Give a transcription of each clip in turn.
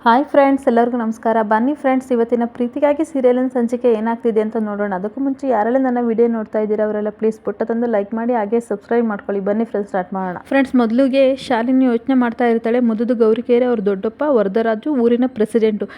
Hi friends, ಎಲ್ಲರಿಗೂ ನಮಸ್ಕಾರ. ಬನ್ನಿ ಫ್ರೆಂಡ್ಸ್, ಇವತ್ತಿನ ಪ್ರೀತಿಗಾಗಿ ಸೀರಿಯಲಿನ ಸಂಚಿಕೆ ಏನಾಗ್ತಿದೆ ಅಂತ ನೋಡೋಣ. ಅದಕ್ಕೂ ಮುಂಚೆ ಯಾರೆಲ್ಲ ನನ್ನ ವಿಡಿಯೋ ನೋಡ್ತಾ ಇದ್ದೀರಾ ಅವರೆಲ್ಲ ಪ್ಲೀಸ್ ಪುಟ್ಟದೊಂದು ಲೈಕ್ ಮಾಡಿ ಹಾಗೆ ಸಬ್ಸ್ಕ್ರೈಬ್ ಮಾಡ್ಕೊಳ್ಳಿ. ಬನ್ನಿ ಫ್ರೆಂಡ್ಸ್, ಸ್ಟಾರ್ಟ್ ಮಾಡೋಣ. ಫ್ರೆಂಡ್ಸ್, ಮೊದಲಿಗೆ ಶಾಲಿನಿ ಯೋಚನೆ ಮಾಡ್ತಾ ಇರ್ತಾಳೆ. ಮುದುದು ಗೌರಿಕೆರೆ ಅವ್ರ ದೊಡ್ಡಪ್ಪ ವರದರಾಜು ಊರಿನ ಪ್ರೆಸಿಡೆಂಟು.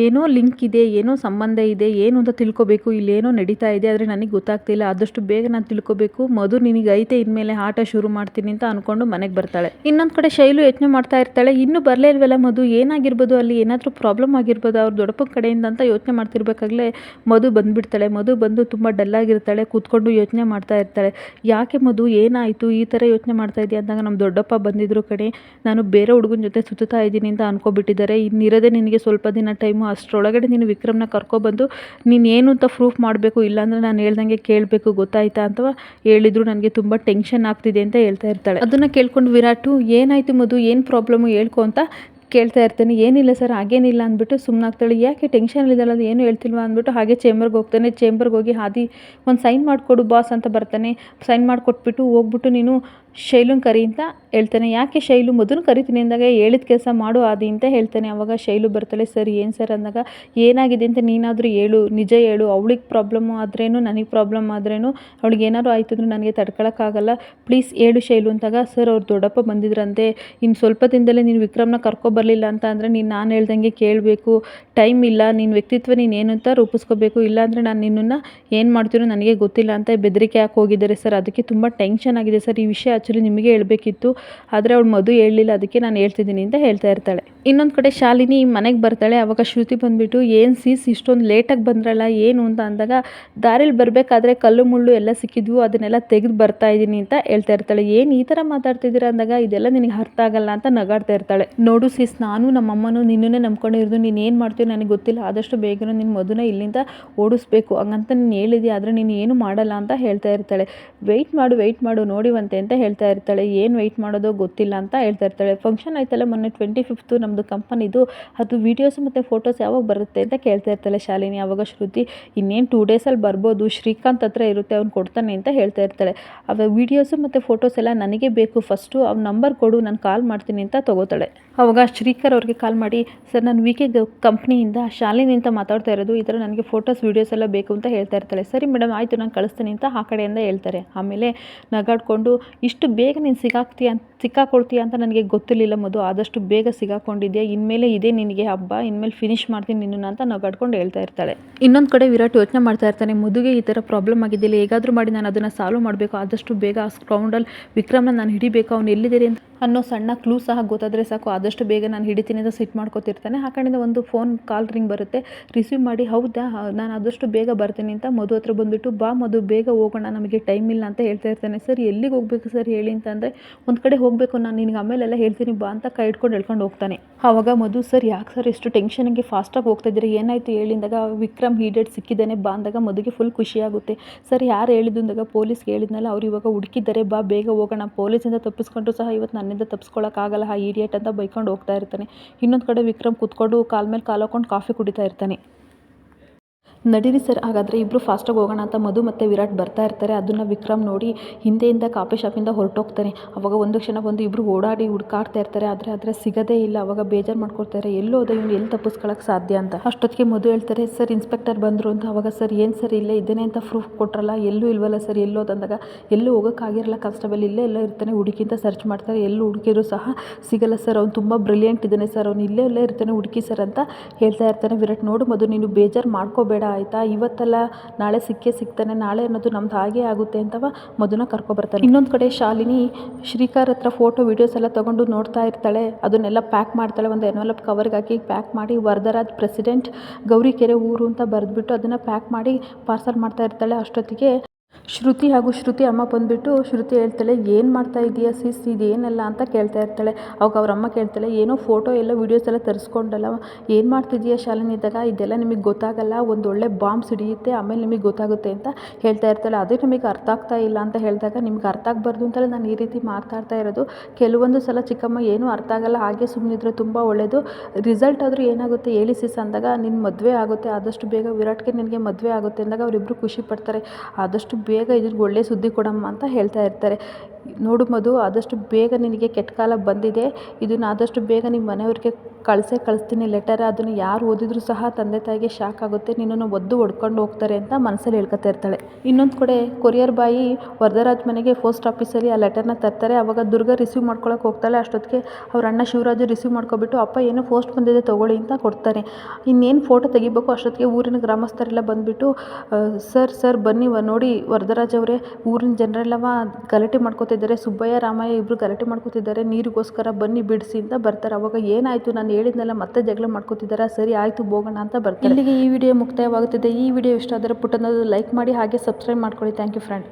ಏನೋ ಲಿಂಕ್ ಇದೆ, ಏನೋ ಸಂಬಂಧ ಇದೆ, ಏನು ಅಂತ ತಿಳ್ಕೊಬೇಕು. ಇಲ್ಲೇನೋ ನಡೀತಾ ಇದೆ, ಆದರೆ ನನಗೆ ಗೊತ್ತಾಗ್ತಿಲ್ಲ. ಆದಷ್ಟು ಬೇಗ ನಾನು ತಿಳ್ಕೊಬೇಕು. ಮಧು ನಿನಗೆ ಐತೆ, ಇನ್ಮೇಲೆ ಆಟ ಶುರು ಮಾಡ್ತೀನಿ ಅಂತ ಅನ್ಕೊಂಡು ಮನೆಗೆ ಬರ್ತಾಳೆ. ಇನ್ನೊಂದು ಕಡೆ ಶೈಲು ಯೋಚನೆ ಮಾಡ್ತಾ ಇರ್ತಾಳೆ. ಇನ್ನೂ ಬರಲೇ ಇಲ್ವಲ್ಲ ಮಧು, ಏನಾಗಿರ್ಬೋದು, ಅಲ್ಲಿ ಏನಾದರೂ ಪ್ರಾಬ್ಲಮ್ ಆಗಿರ್ಬೋದು ಅವ್ರ ದೊಡ್ಡಪ್ಪನ ಕಡೆಯಿಂದ ಅಂತ ಯೋಚನೆ ಮಾಡ್ತಿರ್ಬೇಕಾಗಲೇ ಮಧು ಬಂದುಬಿಡ್ತಾಳೆ. ಮಧು ಬಂದು ತುಂಬ ಡಲ್ಲಾಗಿರ್ತಾಳೆ. ಕೂತ್ಕೊಂಡು ಯೋಚನೆ ಮಾಡ್ತಾ ಇರ್ತಾಳೆ. ಯಾಕೆ ಮಧು, ಏನಾಯಿತು, ಈ ಥರ ಯೋಚನೆ ಮಾಡ್ತಾ ಇದೆಯಾ ಅಂದಾಗ ನಮ್ಮ ದೊಡ್ಡಪ್ಪ ಬಂದಿದ್ರು ಕಡೆ, ನಾನು ಬೇರೆ ಹುಡುಗನ ಜೊತೆ ಸುತ್ತಾ ಇದ್ದೀನಿ ಅಂತ ಅನ್ಕೊಬಿಟ್ಟಿದ್ದಾರೆ. ಇನ್ನಿರೋದೇ ನಿನಗೆ ಸ್ವಲ್ಪ ದಿನ ಟೈಮು, ಅಷ್ಟರೊಳಗಡೆ ನೀನು ವಿಕ್ರಮ್ನ ಕರ್ಕೊಬಂದು ನೀನು ಏನು ಅಂತ ಪ್ರೂಫ್ ಮಾಡಬೇಕು, ಇಲ್ಲಾಂದರೆ ನಾನು ಹೇಳ್ದಂಗೆ ಕೇಳಬೇಕು, ಗೊತ್ತಾಯ್ತಾ ಅಂತ ಹೇಳಿದ್ರು. ನನಗೆ ತುಂಬ ಟೆನ್ಷನ್ ಆಗ್ತಿದೆ ಅಂತ ಹೇಳ್ತಾ ಇರ್ತಾಳೆ. ಅದನ್ನು ಕೇಳ್ಕೊಂಡು ವಿರಾಟು, ಏನಾಯಿತು ಮಧು, ಏನು ಪ್ರಾಬ್ಲಮ್ಮು ಹೇಳ್ಕೊ ಅಂತ ಕೇಳ್ತಾ ಇರ್ತಾನೆ. ಏನಿಲ್ಲ ಸರ್, ಹಾಗೇನಿಲ್ಲ ಅಂದ್ಬಿಟ್ಟು ಸುಮ್ಮನಾಗ್ತಾಳೆ. ಯಾಕೆ ಟೆನ್ಷನ್ ಇದ್ದಾಳೆ, ಅದು ಏನು ಹೇಳ್ತಿಲ್ವಾ ಅಂದ್ಬಿಟ್ಟು ಹಾಗೆ ಚೇಂಬರ್ಗೆ ಹೋಗ್ತಾನೆ. ಚೇಂಬರ್ಗೆ ಹೋಗಿ ಆದಿ ಒಂದು ಸೈನ್ ಮಾಡಿಕೊಡು ಬಾಸ್ ಅಂತ ಬರ್ತಾನೆ. ಸೈನ್ ಮಾಡಿಕೊಟ್ಬಿಟ್ಟು ಹೋಗ್ಬಿಟ್ಟು ನೀನು ಶೈಲುನ ಕರಿ ಅಂತ ಹೇಳ್ತಾನೆ. ಯಾಕೆ ಶೈಲು, ಮಧುನ ಕರಿತೀನಿ ಅಂದಾಗ ಹೇಳಿದ ಕೆಲಸ ಮಾಡು ಆದಿ ಅಂತ ಹೇಳ್ತಾನೆ. ಅವಾಗ ಶೈಲು ಬರ್ತಾಳೆ. ಸರಿ ಏನು ಸರ್ ಅಂದಾಗ, ಏನಾಗಿದೆ ಅಂತ ನೀನಾದರೂ ಹೇಳು, ನಿಜ ಹೇಳು. ಅವಳಿಗೆ ಪ್ರಾಬ್ಲಮ್ಮು ಆದ್ರೇನು, ನನಗೆ ಪ್ರಾಬ್ಲಮ್ ಆದ್ರೇನು, ಅವಳಿಗೆ ಏನಾದ್ರು ಆಯಿತು ಅಂದರೆ ನನಗೆ ತಡ್ಕೊಳಕ್ಕಾಗಲ್ಲ, ಪ್ಲೀಸ್ ಹೇಳು ಶೈಲು ಅಂತಾಗ, ಸರ್ ಅವ್ರು ದೊಡ್ಡಪ್ಪ ಬಂದಿದ್ರಂತೆ, ಇನ್ನು ಸ್ವಲ್ಪ ದಿನದಲ್ಲೇ ನೀನು ವಿಕ್ರಮ್ನ ಕರ್ಕೊಬರಲಿಲ್ಲ ಅಂತ ಅಂದರೆ ನೀನು ನಾನು ಹೇಳ್ದಂಗೆ ಕೇಳಬೇಕು, ಟೈಮ್ ಇಲ್ಲ, ನಿನ್ನ ವ್ಯಕ್ತಿತ್ವ ನೀನು ಏನು ಅಂತ ರೂಪಿಸ್ಕೋಬೇಕು, ಇಲ್ಲಾಂದರೆ ನಾನು ನಿನ್ನನ್ನು ಏನು ಮಾಡ್ತೀನೋ ನನಗೆ ಗೊತ್ತಿಲ್ಲ ಅಂತ ಬೆದರಿಕೆ ಹಾಕಿ ಹೋಗಿದ್ದಾರೆ ಸರ್. ಅದಕ್ಕೆ ತುಂಬ ಟೆನ್ಷನ್ ಆಗಿದೆ ಸರ್. ಈ ವಿಷಯ ಆ್ಯಕ್ಚುಲಿ ನಿಮಗೆ ಹೇಳಬೇಕಿತ್ತು, ಆದರೆ ಅವಳು ಮಧು ಹೇಳಲಿಲ್ಲ, ಅದಕ್ಕೆ ನಾನು ಹೇಳ್ತಿದ್ದೀನಿ ಅಂತ ಹೇಳ್ತಾ ಇರ್ತಾಳೆ. ಇನ್ನೊಂದು ಕಡೆ ಶಾಲಿನಿ ಮನೆಗೆ ಬರ್ತಾಳೆ. ಅವಾಗ ಶ್ರುತಿ ಬಂದುಬಿಟ್ಟು, ಏನು ಸೀಸ್ ಇಷ್ಟೊಂದು ಲೇಟಾಗಿ ಬಂದ್ರಲ್ಲ, ಏನು ಅಂತ ಅಂದಾಗ, ದಾರಿಲಿ ಬರಬೇಕಾದ್ರೆ ಕಲ್ಲು ಮುಳ್ಳು ಎಲ್ಲ ಸಿಕ್ಕಿದ್ವು, ಅದನ್ನೆಲ್ಲ ತೆಗೆದು ಬರ್ತಾ ಇದ್ದೀನಿ ಅಂತ ಹೇಳ್ತಾ ಇರ್ತಾಳೆ. ಏನು ಈ ಥರ ಮಾತಾಡ್ತಿದ್ದೀರಾ ಅಂದಾಗ, ಇದೆಲ್ಲ ನಿನಗೆ ಅರ್ಥ ಆಗಲ್ಲ ಅಂತ ನಗಾಡ್ತಾ ಇರ್ತಾಳೆ. ನೋಡು ಸೀಸ್, ನಾನು ನಮ್ಮಮ್ಮನೂ ನಿನ್ನನ್ನೇ ನಂಬ್ಕೊಂಡಿರೋದು, ನೀನು ಏನು ಮಾಡ್ತೀಯೋ ನನಗೆ ಗೊತ್ತಿಲ್ಲ, ಆದಷ್ಟು ಬೇಗನೆ ನಿನ್ನ ಮಧುನ ಇಲ್ಲಿಂದ ಓಡಿಸ್ಬೇಕು ಹಂಗಂತ ನೀನು ಹೇಳಿದ್ಯಾ, ಆದರೆ ನೀನು ಏನು ಮಾಡಲ್ಲ ಅಂತ ಹೇಳ್ತಾ ಇರ್ತಾಳೆ. ವೆಯ್ಟ್ ಮಾಡು ನೋಡಿವಂತೆ ಅಂತ ಹೇಳ್ತಾ ಇರ್ತಾಳೆ. ಏನು ವೆಯ್ಟ್ ಮಾಡೋದೋ ಗೊತ್ತಿಲ್ಲ ಅಂತ ಹೇಳ್ತಾ ಇರ್ತಾಳೆ. ಫಂಕ್ಷನ್ ಆಯ್ತಲ್ಲ ಮೊನ್ನೆ 25th ನಮ್ಮದು ಕಂಪನಿದು, ಅದು ವೀಡಿಯೋಸ್ ಮತ್ತು ಫೋಟೋಸ್ ಯಾವಾಗ ಬರುತ್ತೆ ಅಂತ ಕೇಳ್ತಾ ಇರ್ತಾಳೆ ಶಾಲಿನಿ. ಆವಾಗ ಶ್ರುತಿ, ಇನ್ನೇನು 2 ಡೇಸಲ್ಲಿ ಬರ್ಬೋದು, ಶ್ರೀಕಾಂತ್ ಹತ್ರ ಇರುತ್ತೆ, ಅವ್ನು ಕೊಡ್ತಾನೆ ಅಂತ ಹೇಳ್ತಾ ಇರ್ತಾಳೆ. ಅವಾಗ ವೀಡಿಯೋಸು ಮತ್ತು ಫೋಟೋಸ್ ಎಲ್ಲ ನನಗೆ ಬೇಕು, ಫಸ್ಟು ಅವ್ನ ನಂಬರ್ ಕೊಡು, ನಾನು ಕಾಲ್ ಮಾಡ್ತೀನಿ ಅಂತ ತೊಗೋತಾಳೆ. ಅವಾಗ ಶ್ರೀಕರ್ ಅವ್ರಿಗೆ ಕಾಲ್ ಮಾಡಿ, ಸರ್ ನಾನು ವಿಕೆ ಕಂಪ್ನಿಯಿಂದ ಶಾಲಿನಿ ಅಂತ ಮಾತಾಡ್ತಾ ಇರೋದು, ಈ ಥರ ನನಗೆ ಫೋಟೋಸ್ ವೀಡಿಯೋಸ್ ಎಲ್ಲ ಬೇಕು ಅಂತ ಹೇಳ್ತಾ ಇರ್ತಾಳೆ. ಸರಿ ಮೇಡಮ್ ಆಯಿತು, ನಾನು ಕಳಿಸ್ತೀನಿ ಅಂತ ಆ ಕಡೆಯಿಂದ ಹೇಳ್ತಾರೆ. ಆಮೇಲೆ ನಗಾಡ್ಕೊಂಡು, ಇಷ್ಟು ಬೇಗ ನೀನು ಸಿಕ್ಕಾಕೊಳ್ತೀಯ ಅಂತ ನನಗೆ ಗೊತ್ತಿರಲಿಲ್ಲ ಮಧು, ಆದಷ್ಟು ಬೇಗ ಸಿಗಾಕೊಂಡಿದ್ಯಾ, ಇನ್ಮೇಲೆ ಇದೇ ನಿನಗೆ ಹಬ್ಬ, ಇನ್ಮೇಲೆ ಫಿನಿಶ್ ಮಾಡ್ತೀನಿ ನಿನ್ನನ್ನು ಅಂತ ನಗಾಡ್ಕೊಂಡು ಹೇಳ್ತಾ ಇರ್ತಾಳೆ. ಇನ್ನೊಂದು ಕಡೆ ವಿರಾಟ್ ಯೋಚನೆ ಮಾಡ್ತಾ ಇರ್ತಾನೆ. ಮಧುಗೆ ಈ ಥರ ಪ್ರಾಬ್ಲಮ್ ಆಗಿದ್ದಿಲ್ಲ, ಹೇಗಾದರೂ ಮಾಡಿ ನಾನು ಅದನ್ನು ಸಾಲ್ವ್ ಮಾಡಬೇಕು, ಆದಷ್ಟು ಬೇಗ ಆ ಗ್ರೌಂಡಲ್ಲಿ ವಿಕ್ರಮ್ನ ನಾನು ಹಿಡಿಬೇಕು, ಅವ್ನು ಎಲ್ಲಿದ್ದೀರಿ ಅಂತ ಅನ್ನೋ ಸಣ್ಣ ಕ್ಲೂ ಸಹ ಗೊತ್ತಾದರೆ ಸಾಕು, ಆದಷ್ಟು ಬೇಗ ನಾನು ಹಿಡಿತೀನಿ ಅಂತ ಸಿಟ್ ಮಾಡ್ಕೊತಿರ್ತಾನೆ. ಆ ಕಡೆಯಿಂದ ಒಂದು ಫೋನ್ ಕಾಲ್ ರಿಂಗ್ ಬರುತ್ತೆ. ರಿಸೀವ್ ಮಾಡಿ, ಹೌದಾ, ನಾನು ಆದಷ್ಟು ಬೇಗ ಬರ್ತೀನಿ ಅಂತ ಮಧು ಹತ್ರ ಬಂದುಬಿಟ್ಟು, ಬಾ ಮಧು ಬೇಗ ಹೋಗೋಣ, ನಮಗೆ ಟೈಮ್ ಇಲ್ಲ ಅಂತ ಹೇಳ್ತಾ ಇರ್ತಾನೆ. ಸರ್ ಎಲ್ಲಿಗೆ ಹೋಗಬೇಕು ಸರ್ ಹೇಳಿ ಅಂತ ಅಂದರೆ, ಒಂದು ಕಡೆ ಹೋಗಬೇಕು, ನಾನು ನಿನಗೆ ಆಮೇಲೆಲ್ಲ ಹೇಳ್ತೀನಿ ಬಾ ಅಂತ ಕೈ ಹಿಡ್ಕೊಂಡು ಹೇಳ್ಕೊಂಡು ಹೋಗ್ತಾನೆ. ಆವಾಗ ಮಧು, ಸರ್ ಯಾಕೆ ಸರ್ ಎಷ್ಟು ಟೆನ್ಷನ್ಗೆ ಫಾಸ್ಟಾಗಿ ಹೋಗ್ತಾ ಇದ್ದೀರಿ, ಏನಾಯಿತು ಹೇಳಿದಾಗ, ವಿಕ್ರಮ್ ಹೀಡೆಡ್ ಸಿಕ್ಕಿದ್ದಾನೆ ಬಾ ಅಂದಾಗ ಮಧುಗೆ ಫುಲ್ ಖುಷಿಯಾಗುತ್ತೆ. ಸರ್ ಯಾರು ಹೇಳಿದ್ದು ಅಂದಾಗ, ಪೊಲೀಸ್ಗೆ ಹೇಳಿದ್ನಲ್ಲ, ಅವ್ರು ಇವಾಗ ಹುಡುಕಿದ್ದಾರೆ, ಬಾ ಬೇಗ ಹೋಗೋಣ, ಪೊಲೀಸಿಂದ ತಪ್ಪಿಸ್ಕೊಂಡ್ರು ಸಹ ಇವತ್ತು ನನ್ನಿಂದ ತಪ್ಪಿಸ್ಕೊಳ್ಳೋಕ್ಕಾಗಲ್ಲ ಆ ಇಡಿಯಟ್ ಅಂತ ಬೈಕೊಂಡು ಹೋಗ್ತಾ ಇರ್ತಾನೆ. ಇನ್ನೊಂದು ಕಡೆ ವಿಕ್ರಮ್ ಕೂತ್ಕೊಂಡು ಕಾಲ್ ಮೇಲೆ ಕಾಲು ಹಾಕೊಂಡು ಕಾಫಿ ಕುಡಿತಾ ಇರ್ತಾನೆ. ನಡೀರಿ ಸರ್, ಹಾಗಾದರೆ ಇಬ್ಬರು ಫಾಸ್ಟಾಗಿ ಹೋಗೋಣ ಅಂತ ಮಧು ಮತ್ತು ವಿರಾಟ್ ಬರ್ತಾ ಇರ್ತಾರೆ. ಅದನ್ನು ವಿಕ್ರಮ್ ನೋಡಿ ಹಿಂದೆಯಿಂದ ಕಾಫಿ ಶಾಪಿಂದ ಹೊರಟೋಗ್ತಾನೆ. ಅವಾಗ ಒಂದು ಕ್ಷಣ ಬಂದು ಇಬ್ಬರು ಓಡಾಡಿ ಹುಡುಕಾಡ್ತಾ ಇರ್ತಾರೆ. ಆದರೆ ಸಿಗೋದೇ ಇಲ್ಲ. ಅವಾಗ ಬೇಜಾರು ಮಾಡ್ಕೊಳ್ತಾರೆ, ಎಲ್ಲೋದ ಇವನು, ಎಲ್ಲಿ ತಪ್ಪಿಸ್ಕೊಳ್ಳೋಕೆ ಸಾಧ್ಯ ಅಂತ. ಅಷ್ಟೊತ್ತಿಗೆ ಮಧು ಹೇಳ್ತಾರೆ, ಸರ್ ಇನ್ಸ್ಪೆಕ್ಟರ್ ಬಂದರು ಅಂತ. ಅವಾಗ ಸರ್ ಏನು ಸರ್ ಇಲ್ಲೇ ಇದ್ದೇನೆ ಅಂತ ಪ್ರೂಫ್ ಕೊಟ್ರಲ್ಲ, ಎಲ್ಲೂ ಇಲ್ವಲ್ಲ ಸರ್, ಎಲ್ಲೋದಂದಾಗ, ಎಲ್ಲೂ ಹೋಗೋಕ್ಕಾಗಿರಲ್ಲ, ಕಾನ್ಸ್ಟೇಬಲ್ ಇಲ್ಲೇ ಎಲ್ಲ ಇರ್ತಾನೆ, ಹುಡುಕಿ ಅಂತ ಸರ್ಚ್ ಮಾಡ್ತಾರೆ, ಎಲ್ಲೂ ಹುಡುಕಿದ್ರು ಸಹ ಸಿಗಲ್ಲ ಸರ್, ಅವ್ನು ತುಂಬ ಬ್ರಿಲಿಯಂಟ್ ಇದ್ದಾನೆ ಸರ್, ಅವ್ನು ಇಲ್ಲೇ ಇರ್ತಾನೆ, ಹುಡುಕಿ ಸರ್ ಅಂತ ಹೇಳ್ತಾ ಇರ್ತಾನೆ. ವಿರಾಟ್, ನೋಡು ಮಧು, ನೀನು ಬೇಜಾರು ಮಾಡ್ಕೋಬೇಡ ಆಯಿತಾ, ಇವತ್ತಲ್ಲ ನಾಳೆ ಸಿಗ್ತಾನೆ, ನಾಳೆ ಅನ್ನೋದು ನಮ್ದು ಹಾಗೆ ಆಗುತ್ತೆ ಅಂತವ ಮಧುನ ಕರ್ಕೊಬರ್ತಾನೆ. ಇನ್ನೊಂದು ಕಡೆ ಶಾಲಿನಿ ಶ್ರೀಕಾರ್ ಹತ್ರ ಫೋಟೋ ವೀಡಿಯೋಸ್ ಎಲ್ಲ ತೊಗೊಂಡು ನೋಡ್ತಾ ಇರ್ತಾಳೆ. ಅದನ್ನೆಲ್ಲ ಪ್ಯಾಕ್ ಮಾಡ್ತಾಳೆ, ಒಂದು ಎನ್ವಲಪ್ ಕವರ್ಗೆ ಹಾಕಿ ಪ್ಯಾಕ್ ಮಾಡಿ, ವರದರಾಜ್ ಪ್ರೆಸಿಡೆಂಟ್ ಗೌರಿಕೆರೆ ಊರು ಅಂತ ಬರೆದ್ಬಿಟ್ಟು ಅದನ್ನು ಪ್ಯಾಕ್ ಮಾಡಿ ಪಾರ್ಸಲ್ ಮಾಡ್ತಾ ಇರ್ತಾಳೆ. ಅಷ್ಟೊತ್ತಿಗೆ ಶ್ರುತಿ ಅಮ್ಮ ಬಂದುಬಿಟ್ಟು ಶ್ರುತಿ ಹೇಳ್ತಾಳೆ, ಏನು ಮಾಡ್ತಾ ಇದೀಯಾ ಸೀಸ್, ಇದೇನೆಲ್ಲ ಅಂತ ಕೇಳ್ತಾ ಇರ್ತಾಳೆ. ಅವಾಗ ಅವ್ರ ಅಮ್ಮ ಕೇಳ್ತಾಳೆ, ಏನೋ ಫೋಟೋ ಎಲ್ಲ ವೀಡಿಯೋಸ್ ಎಲ್ಲ ತರಿಸ್ಕೊಂಡಲ್ಲ, ಏನು ಮಾಡ್ತಿದ್ದೀಯಾ ಶಾಲಿನಿ ಇದ್ದಾಗ, ಇದೆಲ್ಲ ನಿಮಗೆ ಗೊತ್ತಾಗಲ್ಲ, ಒಂದು ಒಳ್ಳೆ ಬಾಂಬ್ ಸಿಡಿಯುತ್ತೆ, ಆಮೇಲೆ ನಿಮಗೆ ಗೊತ್ತಾಗುತ್ತೆ ಅಂತ ಹೇಳ್ತಾ ಇರ್ತಾಳೆ. ಅದೇ ನಿಮಗೆ ಅರ್ಥ ಆಗ್ತಾ ಇಲ್ಲ ಅಂತ ಹೇಳಿದಾಗ, ನಿಮ್ಗೆ ಅರ್ಥ ಆಗಬಾರ್ದು ಅಂತಲೇ ನಾನು ಈ ರೀತಿ ಮಾತಾಡ್ತಾ ಇರೋದು, ಕೆಲವೊಂದು ಸಲ ಚಿಕ್ಕಮ್ಮ ಏನೂ ಅರ್ಥ ಆಗಲ್ಲ, ಹಾಗೆ ಸುಮ್ಮನಿದ್ರೆ ತುಂಬ ಒಳ್ಳೆಯದು, ರಿಸಲ್ಟ್ ಆದರೂ ಏನಾಗುತ್ತೆ ಹೇಳಿ ಸಿಸ್ ಅಂದಾಗ, ನಿನ್ನ ಮದುವೆ ಆಗುತ್ತೆ, ಆದಷ್ಟು ಬೇಗ ವಿರಾಟ್ಗೆ ನಿನಗೆ ಮದುವೆ ಆಗುತ್ತೆ ಅಂದಾಗ ಅವರಿಬ್ಬರು ಖುಷಿ ಪಡ್ತಾರೆ. ಆದಷ್ಟು ಬೇಗ ಇದಕ್ಕೆ ಒಳ್ಳೆ ಸುದ್ದಿ ಕೊಡಮ್ಮ ಅಂತ ಹೇಳ್ತಾ ಇರ್ತಾರೆ. ನೋಡು ಮಧು, ಆದಷ್ಟು ಬೇಗ ನಿನಗೆ ಕೆಟ್ಟ ಕಾಲ ಬಂದಿದೆ, ಇದನ್ನು ಆದಷ್ಟು ಬೇಗ ನಿಮ್ಮ ಮನೆಯವ್ರಿಗೆ ಕಳಿಸ್ತೀನಿ ಲೆಟರ್. ಅದನ್ನು ಯಾರು ಓದಿದ್ರು ಸಹ ತಂದೆ ತಾಯಿಗೆ ಶಾಕ್ ಆಗುತ್ತೆ, ನಿನ್ನನ್ನು ಹೊಡ್ಕೊಂಡು ಹೋಗ್ತಾರೆ ಅಂತ ಮನಸ್ಸಲ್ಲಿ ಹೇಳ್ಕೊತಾ ಇರ್ತಾಳೆ. ಇನ್ನೊಂದು ಕಡೆ ಕೊರಿಯರ್ ಬಾಯಿ ವರದರಾಜ್ ಮನೆಗೆ ಪೋಸ್ಟ್ ಆಫೀಸಲ್ಲಿ ಆ ಲೆಟರ್ನ ತರ್ತಾರೆ. ಆವಾಗ ದುರ್ಗಾ ರಿಸೀವ್ ಮಾಡ್ಕೊಳಕ್ಕೆ ಹೋಗ್ತಾಳೆ. ಅಷ್ಟೊತ್ತಿಗೆ ಅವ್ರ ಅಣ್ಣ ಶಿವರಾಜು ರಿಸೀವ್ ಮಾಡ್ಕೊಬಿಟ್ಟು, ಅಪ್ಪ ಏನೋ ಪೋಸ್ಟ್ ಬಂದಿದೆ ತೊಗೊಳ್ಳಿ ಅಂತ ಕೊಡ್ತಾನೆ. ಇನ್ನೇನು ಫೋಟೋ ತೆಗಿಬೇಕು ಅಷ್ಟೊತ್ತಿಗೆ ಊರಿನ ಗ್ರಾಮಸ್ಥರೆಲ್ಲ ಬಂದುಬಿಟ್ಟು, ಸರ್ ಬನ್ನಿ ನೋಡಿ ವರದರಾಜ್ ಅವರೇ, ಊರಿನ ಜನರೆಲ್ಲವ ಗಲಾಟೆ ಮಾಡ್ಕೋತಿದ್ದಾರೆ, ಸುಬ್ಬಯ್ಯ ರಾಮಯ್ಯ ಇಬ್ಬರು ಗಲಾಟೆ ಮಾಡ್ಕೋತಿದ್ದಾರೆ, ನೀರಿಗೋಸ್ಕರ ಬನ್ನಿ ಬಿಡಿಸಿ ಅಂತ ಬರ್ತಾರೆ. ಅವಾಗ ಏನಾಯಿತು, ನಾನು ಹೇಳಿದ್ನೆಲ್ಲ ಮತ್ತೆ ಜಗಳ ಮಾಡ್ಕೋತಿದ್ದಾರೆ, ಸರಿ ಆಯಿತು ಹೋಗೋಣ ಅಂತ ಬರ್ತಾರೆ. ಇಲ್ಲಿಗೆ ಈ ವಿಡಿಯೋ ಮುಕ್ತಾಯವಾಗುತ್ತಿದೆ. ಈ ವಿಡಿಯೋ ಇಷ್ಟ ಆದರೆ ಪುಟ್ಟನದು ಲೈಕ್ ಮಾಡಿ, ಹಾಗೆ ಸಬ್ಸ್ಕ್ರೈಬ್ ಮಾಡ್ಕೊಳ್ಳಿ. Thank you friend.